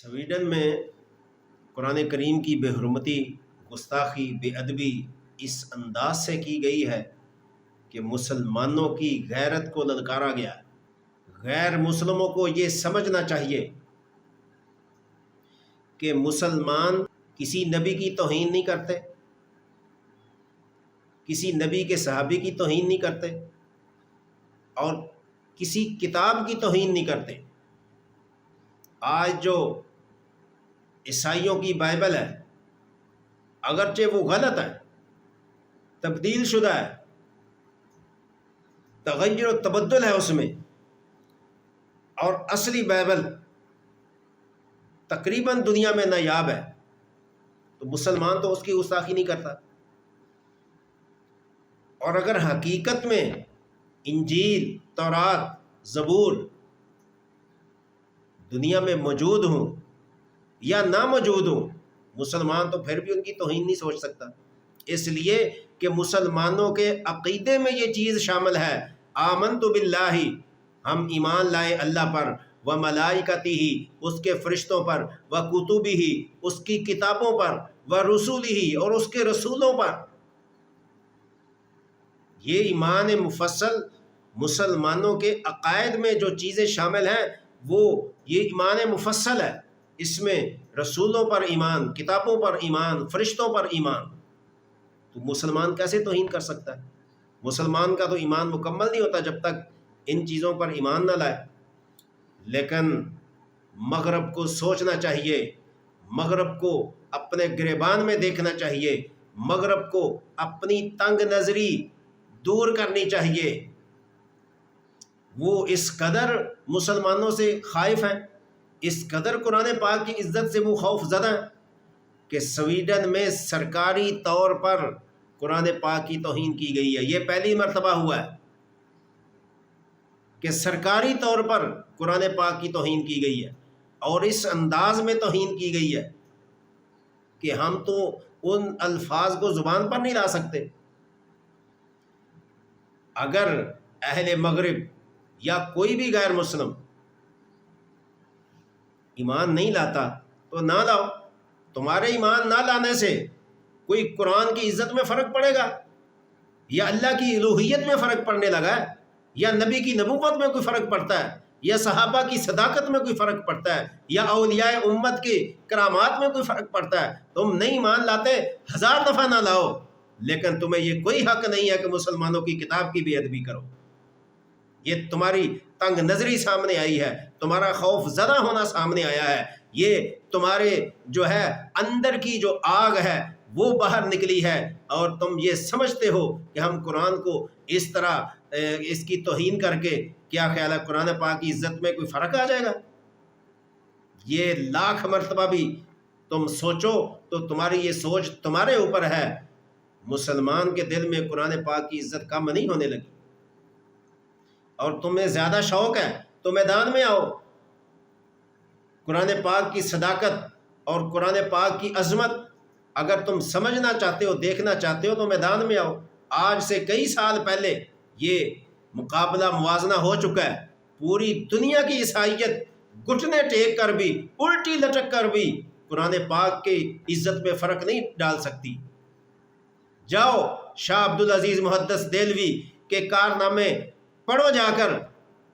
Sweden میں قرآن کریم کی بے حرمتی، گستاخی، بے ادبی اس انداز سے کی گئی ہے کہ مسلمانوں کی غیرت کو للکارا گیا ہے۔ غیر مسلموں کو یہ سمجھنا چاہیے کہ مسلمان کسی نبی کی توہین نہیں کرتے، کسی نبی کے صحابی کی توہین نہیں کرتے اور کسی کتاب کی توہین نہیں کرتے۔ آج جو عیسائیوں کی بائبل ہے، اگرچہ وہ غلط ہے، تبدیل شدہ ہے، تغیر و تبدل ہے اس میں، اور اصلی بائبل تقریباً دنیا میں نایاب ہے، تو مسلمان تو اس کی گستاخی نہیں کرتا۔ اور اگر حقیقت میں انجیل، تورات، زبور دنیا میں موجود ہوں یا نہ موجود ہوں، مسلمان تو پھر بھی ان کی توہین نہیں سوچ سکتا، اس لیے کہ مسلمانوں کے عقیدے میں یہ چیز شامل ہے۔ آمنت باللہ، ہم ایمان لائے اللہ پر، و ملائکتہ، اس کے فرشتوں پر، و کتبہ، اس کی کتابوں پر، و رسولہ، اور اس کے رسولوں پر۔ یہ ایمان مفصل مسلمانوں کے عقائد میں جو چیزیں شامل ہیں وہ یہ ایمان مفصل ہے، اس میں رسولوں پر ایمان، کتابوں پر ایمان، فرشتوں پر ایمان۔ تو مسلمان کیسے توہین کر سکتا ہے؟ مسلمان کا تو ایمان مکمل نہیں ہوتا جب تک ان چیزوں پر ایمان نہ لائے۔ لیکن مغرب کو سوچنا چاہیے، مغرب کو اپنے گریبان میں دیکھنا چاہیے، مغرب کو اپنی تنگ نظری دور کرنی چاہیے۔ وہ اس قدر مسلمانوں سے خائف ہیں، اس قدر قرآن پاک کی عزت سے وہ خوف زدہ ہیں کہ سویڈن میں سرکاری طور پر قرآن پاک کی توہین کی گئی ہے۔ یہ پہلی مرتبہ ہوا ہے کہ سرکاری طور پر قرآن پاک کی توہین کی گئی ہے، اور اس انداز میں توہین کی گئی ہے کہ ہم تو ان الفاظ کو زبان پر نہیں لا سکتے۔ اگر اہل مغرب یا کوئی بھی غیر مسلم ایمان نہیں لاتا تو نہ لاؤ، تمہارے ایمان نہ لانے سے کوئی قرآن کی عزت میں فرق پڑے گا، یا اللہ کی الوہیت میں فرق پڑنے لگا ہے، یا نبی کی نبوت میں کوئی فرق پڑتا ہے، یا صحابہ کی صداقت میں کوئی فرق پڑتا ہے، یا اولیاء امت کی کرامات میں کوئی فرق پڑتا ہے؟ تم نہیں ایمان لاتے، 1000 دفعہ نہ لاؤ، لیکن تمہیں یہ کوئی حق نہیں ہے کہ مسلمانوں کی کتاب کی بے ادبی کرو۔ یہ تمہاری تنگ نظری سامنے آئی ہے، تمہارا خوف زدہ ہونا سامنے آیا ہے، یہ تمہارے جو ہے اندر کی جو آگ ہے وہ باہر نکلی ہے، اور تم یہ سمجھتے ہو کہ ہم قرآن کو اس طرح اس کی توہین کر کے، کیا خیال ہے قرآن پاک کی عزت میں کوئی فرق آ جائے گا؟ یہ لاکھ مرتبہ بھی تم سوچو تو تمہاری یہ سوچ تمہارے اوپر ہے۔ مسلمان کے دل میں قرآن پاک کی عزت کم نہیں ہونے لگی، اور تمہیں زیادہ شوق ہے تو میدان میں آؤ۔ قرآن پاک کی صداقت اور قرآن پاک کی عظمت اگر تم سمجھنا چاہتے ہو، دیکھنا چاہتے ہو، تو میدان میں آؤ۔ آج سے کئی سال پہلے یہ مقابلہ موازنہ ہو چکا ہے، پوری دنیا کی عیسائیت گھٹنے ٹیک کر بھی، الٹی لٹک کر بھی قرآن پاک کی عزت میں فرق نہیں ڈال سکتی۔ جاؤ شاہ عبدالعزیز محدث دہلوی کے کارنامے پڑھو جا کر۔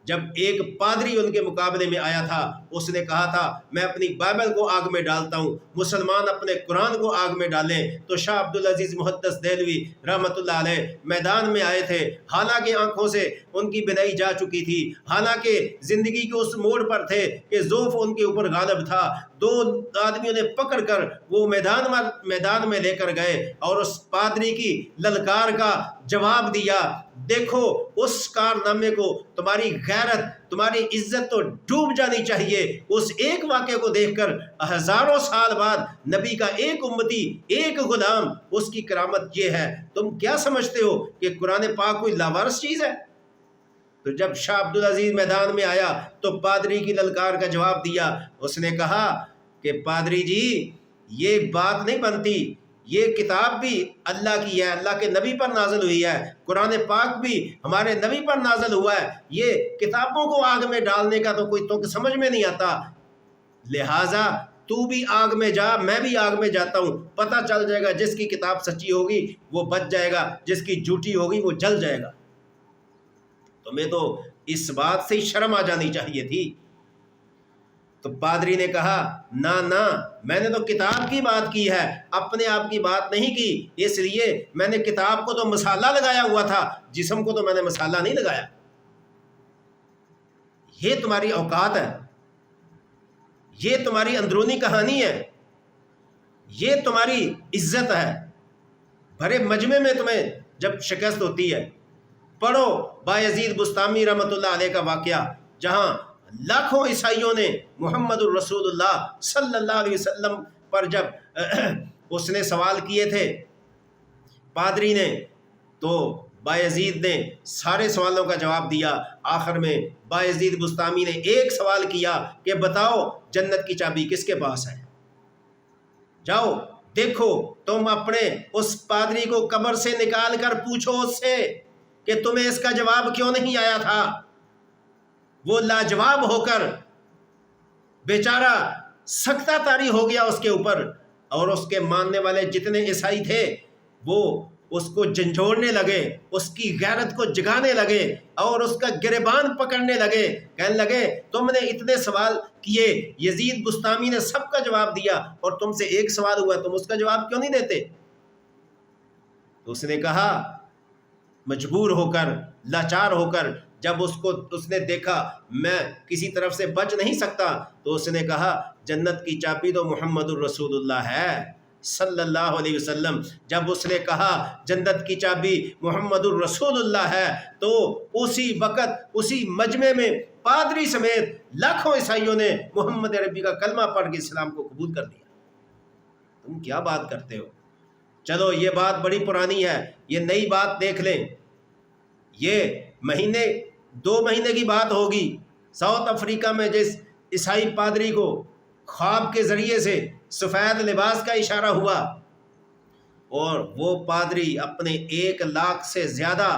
جب ایک پادری ان کے مقابلے میں آیا تھا، اس نے کہا تھا میں اپنی بائبل کو آگ میں ڈالتا ہوں، مسلمان اپنے قرآن کو آگ میں ڈالیں، تو شاہ عبدالعزیز محدث دہلوی رحمۃ اللہ علیہ میدان میں آئے تھے، حالانکہ آنکھوں سے ان کی بینائی جا چکی تھی، حالانکہ زندگی کے اس موڑ پر تھے کہ ذوف ان کے اوپر غالب تھا۔ 2 آدمیوں نے پکڑ کر وہ میدان میں لے کر گئے اور اس پادری کی للکار کا جواب دیا۔ دیکھو اس کارنامے کو، تمہاری غیرت، تمہاری عزت تو ڈوب جانی چاہیے اس ایک واقعے کو دیکھ کر۔ ہزاروں سال بعد نبی کا ایک امتی، ایک غلام، اس کی کرامت یہ ہے، تم کیا سمجھتے ہو کہ قرآن پاک کوئی لاوارث چیز ہے؟ تو جب شاہ عبدالعزیز میدان میں آیا تو پادری کی للکار کا جواب دیا۔ اس نے کہا کہ پادری جی یہ بات نہیں بنتی، یہ کتاب بھی اللہ کی ہے، اللہ کے نبی پر نازل ہوئی ہے، قرآن پاک بھی ہمارے نبی پر نازل ہوا ہے، یہ کتابوں کو آگ میں ڈالنے کا تو کوئی تک سمجھ میں نہیں آتا۔ لہٰذا تو بھی آگ میں جا، میں بھی آگ میں جاتا ہوں، پتہ چل جائے گا جس کی کتاب سچی ہوگی وہ بچ جائے گا، جس کی جھوٹی ہوگی وہ جل جائے گا۔ تمہیں تو اس بات سے ہی شرم آ جانی چاہیے تھی۔ تو پادری نے کہا نہ نہ، میں نے تو کتاب کی بات کی ہے، اپنے آپ کی بات نہیں کی، اس لیے میں نے کتاب کو تو مسالہ لگایا ہوا تھا، جسم کو تو میں نے مسالہ نہیں لگایا۔ یہ تمہاری اوقات ہے، یہ تمہاری اندرونی کہانی ہے، یہ تمہاری عزت ہے۔ بھرے مجمع میں تمہیں جب شکست ہوتی ہے، پڑھو بایزید بستامی رحمۃ اللہ علیہ کا واقعہ، جہاں لاکھوں عیسائیوں نے محمد الرسول اللہ صلی اللہ علیہ وسلم پر جب اس نے سوال کیے تھے پادری نے، تو بایزید نے سارے سوالوں کا جواب دیا۔ آخر میں بایزید بستامی نے ایک سوال کیا کہ بتاؤ جنت کی چابی کس کے پاس ہے؟ جاؤ دیکھو، تم اپنے اس پادری کو قبر سے نکال کر پوچھو اس سے کہ تمہیں اس کا جواب کیوں نہیں آیا تھا۔ وہ لاجواب ہو کر بیچارہ سکتہ طاری ہو گیا اس کے اوپر، اور اس کے ماننے والے جتنے عیسائی تھے وہ اس کو جھنجھوڑنے لگے، اس کی غیرت کو جگانے لگے اور اس کا گریبان پکڑنے لگے، کہنے لگے تم نے اتنے سوال کیے، یزید بستامی نے سب کا جواب دیا اور تم سے ایک سوال ہوا، تم اس کا جواب کیوں نہیں دیتے؟ تو اس نے کہا مجبور ہو کر، لاچار ہو کر، جب اس نے دیکھا میں کسی طرف سے بچ نہیں سکتا، تو اس نے کہا جنت کی چابی تو محمد الرسول اللہ ہے صلی اللہ علیہ وسلم۔ جب اس نے کہا جنت کی چابی محمد الرسول اللہ ہے، تو اسی وقت اسی مجمع میں پادری سمیت لاکھوں عیسائیوں نے محمد عربی کا کلمہ پڑھ کے اسلام کو قبول کر لیا۔ تم کیا بات کرتے ہو؟ چلو یہ بات بڑی پرانی ہے، یہ نئی بات دیکھ لیں۔ یہ مہینے 2 مہینے کی بات ہوگی، ساؤتھ افریقہ میں جس عیسائی پادری کو خواب کے ذریعے سے سفید لباس کا اشارہ ہوا، اور وہ پادری اپنے 1 لاکھ سے زیادہ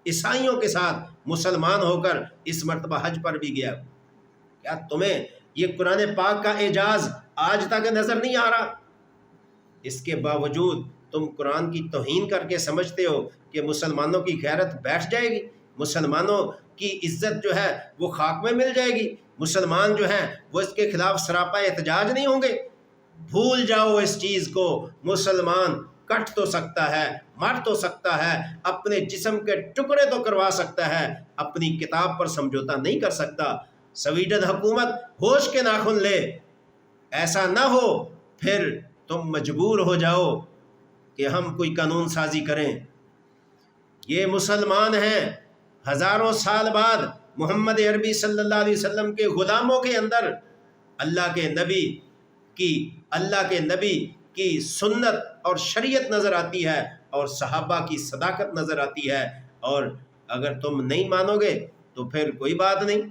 عیسائیوں کے ساتھ مسلمان ہو کر اس مرتبہ حج پر بھی گیا۔ کیا تمہیں یہ قرآن پاک کا اعجاز آج تک نظر نہیں آ رہا؟ اس کے باوجود تم قرآن کی توہین کر کے سمجھتے ہو کہ مسلمانوں کی غیرت بیٹھ جائے گی، مسلمانوں کی عزت جو ہے وہ خاک میں مل جائے گی، مسلمان جو ہیں وہ اس کے خلاف سراپا احتجاج نہیں ہوں گے۔ بھول جاؤ اس چیز کو۔ مسلمان کٹ تو سکتا ہے، مر تو سکتا ہے، اپنے جسم کے ٹکڑے تو کروا سکتا ہے، اپنی کتاب پر سمجھوتا نہیں کر سکتا۔ سویڈن حکومت ہوش کے ناخن لے، ایسا نہ ہو پھر تم مجبور ہو جاؤ کہ ہم کوئی قانون سازی کریں۔ یہ مسلمان ہیں، ہزاروں سال بعد محمد عربی صلی اللہ علیہ وسلم کے غلاموں کے اندر اللہ کے نبی کی سنت اور شریعت نظر آتی ہے، اور صحابہ کی صداقت نظر آتی ہے۔ اور اگر تم نہیں مانو گے تو پھر کوئی بات نہیں،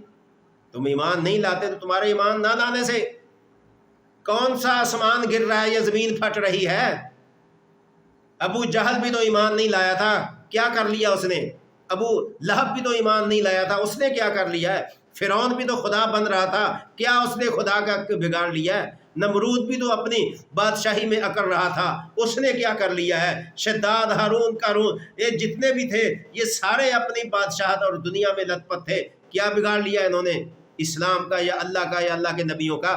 تم ایمان نہیں لاتے تو تمہارے ایمان نہ لانے سے کون سا آسمان گر رہا ہے یا زمین پھٹ رہی ہے؟ ابو جہل بھی تو ایمان نہیں لایا تھا، کیا کر لیا اس نے؟ ابو لہب بھی تو ایمان نہیں لایا تھا، اس نے کیا کر لیا ہے؟ فرعون بھی تو خدا بن رہا تھا، کیا اس نے خدا کا بگاڑ لیا ہے؟ نمرود بھی تو اپنی بادشاہی میں اکڑ رہا تھا، اس نے کیا کر لیا ہے؟ شداد، ہارون، قارون، یہ جتنے بھی تھے یہ سارے اپنی بادشاہت اور دنیا میں لت پت تھے، کیا بگاڑ لیا انہوں نے؟ اسلام کا یا اللہ کے نبیوں کا؟